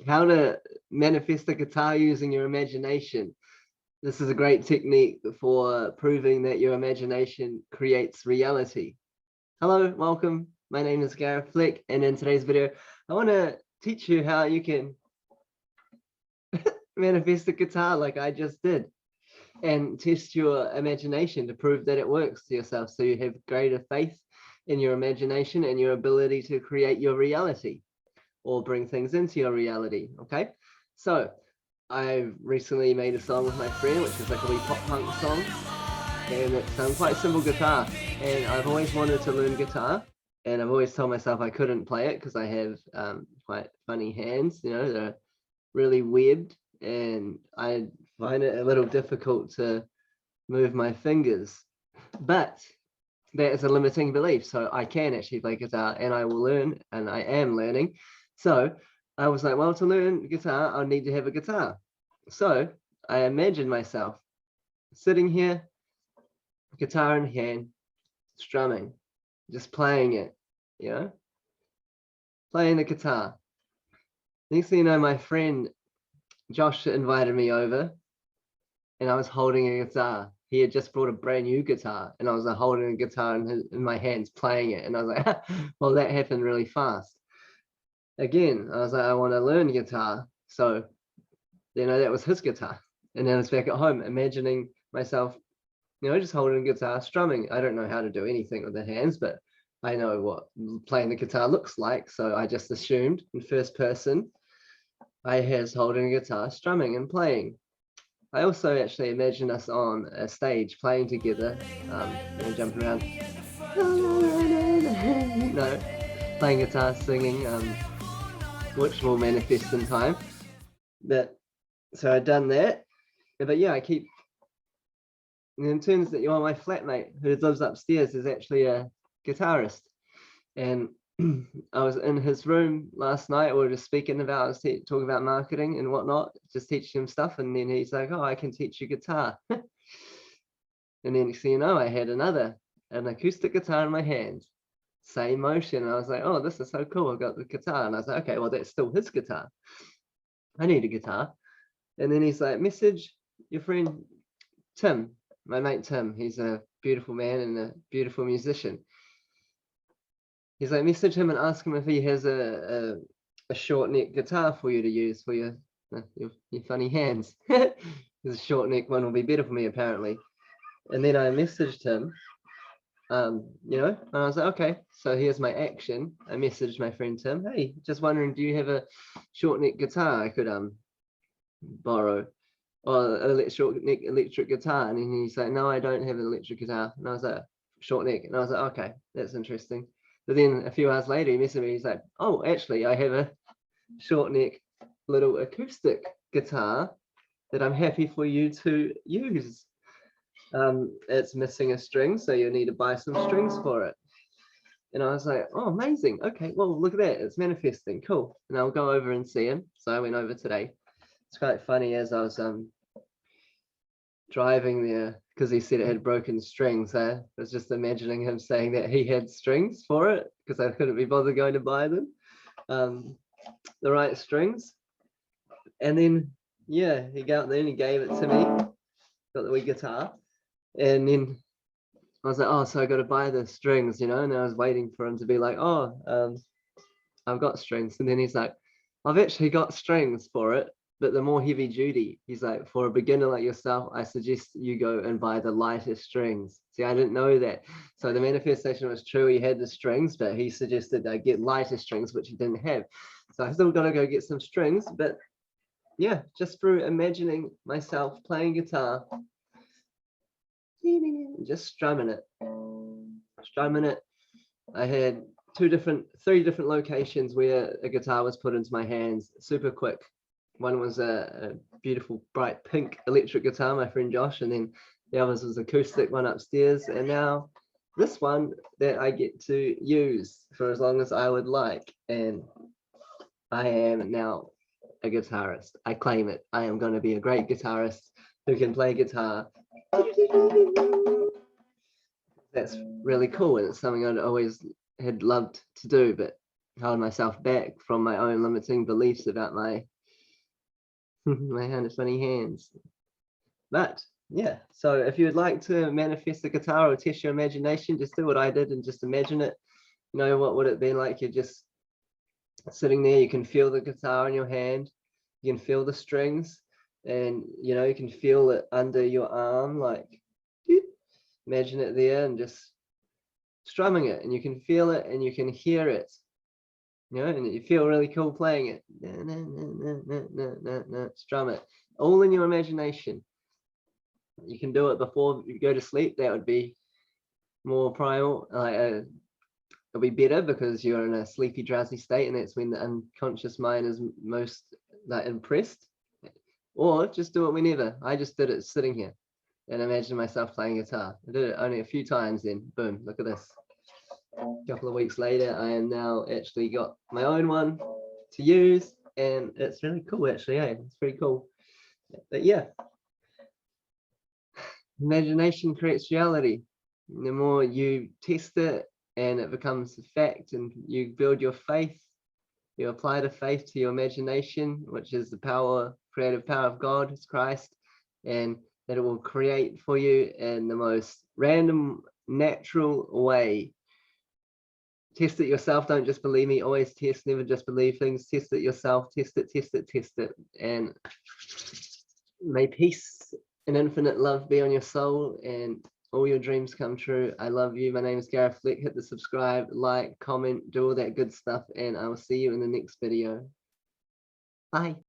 How to manifest a guitar using your imagination. This is a great technique for proving that your imagination creates reality. Hello, welcome. My name is Gareth Fleck, and in today's video, I want to teach you how you can manifest a guitar like I just did, and test your imagination to prove that it works to yourself, so you have greater faith in your imagination and your ability to create your reality or bring things into your reality. Okay, so I recently made a song with my friend, which is like a wee pop punk song, and it's quite simple guitar, and I've always wanted to learn guitar, and I've always told myself I couldn't play it because I have quite funny hands, you know, they're really webbed, and I find it a little difficult to move my fingers. But that is a limiting belief, so I can actually play guitar, and I will learn, and I am learning. So I was like, well, to learn guitar, I'll need to have a guitar. So I imagined myself sitting here, guitar in hand, strumming, just playing it, you know, playing the guitar. Next thing you know, my friend Josh invited me over, and I was holding a guitar. He had just brought a brand new guitar, and I was holding a guitar in my hands, playing it. And I was like, well, that happened really fast. Again, I was like, I want to learn guitar. So, you know, that was his guitar. And then I was back at home, imagining myself, you know, just holding a guitar, strumming. I don't know how to do anything with the hands, but I know what playing the guitar looks like. So I just assumed in first person, I was holding a guitar, strumming and playing. I also actually imagine us on a stage playing together, you know, jumping around, you know, playing guitar, singing, which will manifest in time. But so I've done that. But yeah, I keep, in terms that you're my flatmate who lives upstairs is actually a guitarist, and I was in his room last night. We were just speaking about, I was talking about marketing and whatnot, just teaching him stuff, and then he's like, oh, I can teach you guitar. And then next thing you know, I had an acoustic guitar in my hand, same motion, and I was like, oh, this is so cool, I got the guitar. And I was like, okay, well, that's still his guitar, I need a guitar. And then he's like, message your friend Tim, my mate Tim, he's a beautiful man and a beautiful musician. He's like, message him and ask him if he has a short neck guitar for you to use for your funny hands. Because a short neck one will be better for me, apparently. And then I messaged him, you know, and I was like, okay, so here's my action. I messaged my friend Tim, hey, just wondering, do you have a short neck guitar I could borrow? Or a short neck electric guitar? And then he's like, no, I don't have an electric guitar. And I was like, short neck. And I was like, okay, that's interesting. But then a few hours later, he messaged me. He's like, oh, actually, I have a short neck little acoustic guitar that I'm happy for you to use. It's missing a string, so you need to buy some strings for it. And I was like, oh, amazing. Okay, well, look at that. It's manifesting. Cool. And I'll go over and see him. So I went over today. It's quite funny, as I was driving there, because he said it had broken strings. I was just imagining him saying that he had strings for it, because I couldn't be bothered going to buy them, the right strings. And then, yeah, he got out there and he gave it to me, got the wee guitar. And then I was like, oh, so I got to buy the strings, you know. And I was waiting for him to be like, oh, I've got strings. And then he's like, I've actually got strings for it, but the more heavy duty. He's like, for a beginner like yourself, I suggest you go and buy the lighter strings. See, I didn't know that. So the manifestation was true. He had the strings, but he suggested I get lighter strings, which he didn't have. So I still got to go get some strings. But yeah, just through imagining myself playing guitar, just strumming it. I had three different locations where a guitar was put into my hands super quick. One was a beautiful bright pink electric guitar, my friend Josh, and then the others was acoustic one upstairs, and now this one that I get to use for as long as I would like. And I am now a guitarist. I claim it. I am going to be a great guitarist who can play guitar. That's really cool, and it's something I'd always had loved to do, but hold myself back from my own limiting beliefs about my my hand of funny hands. But yeah, so if you would like to manifest the guitar or test your imagination, just do what I did and just imagine it. You know, what would it be like? You're just sitting there, you can feel the guitar in your hand, you can feel the strings, and you know, you can feel it under your arm, like imagine it there and just strumming it, and you can feel it and you can hear it, you know, and you feel really cool playing it. Strum it all in your imagination. You can do it before you go to sleep. That would be more primal, like it'll be better because you're in a sleepy, drowsy state, and that's when the unconscious mind is most like impressed. Or just do it whenever. I just did it sitting here and imagine myself playing guitar. I did it only a few times, then boom, look at this. A couple of weeks later, I am now actually got my own one to use, and it's really cool actually. It's pretty cool. But yeah, imagination creates reality. The more you test it and it becomes a fact, and you build your faith, you apply the faith to your imagination, which is the power, creative power of God, it's Christ, and that it will create for you in the most random, natural way. Test it yourself. Don't just believe me. Always test, never just believe things. Test it yourself. Test it, test it, test it. And may peace and infinite love be on your soul and all your dreams come true. I love you. My name is Gareth Fleck. Hit the subscribe, like, comment, do all that good stuff, and I will see you in the next video. Bye.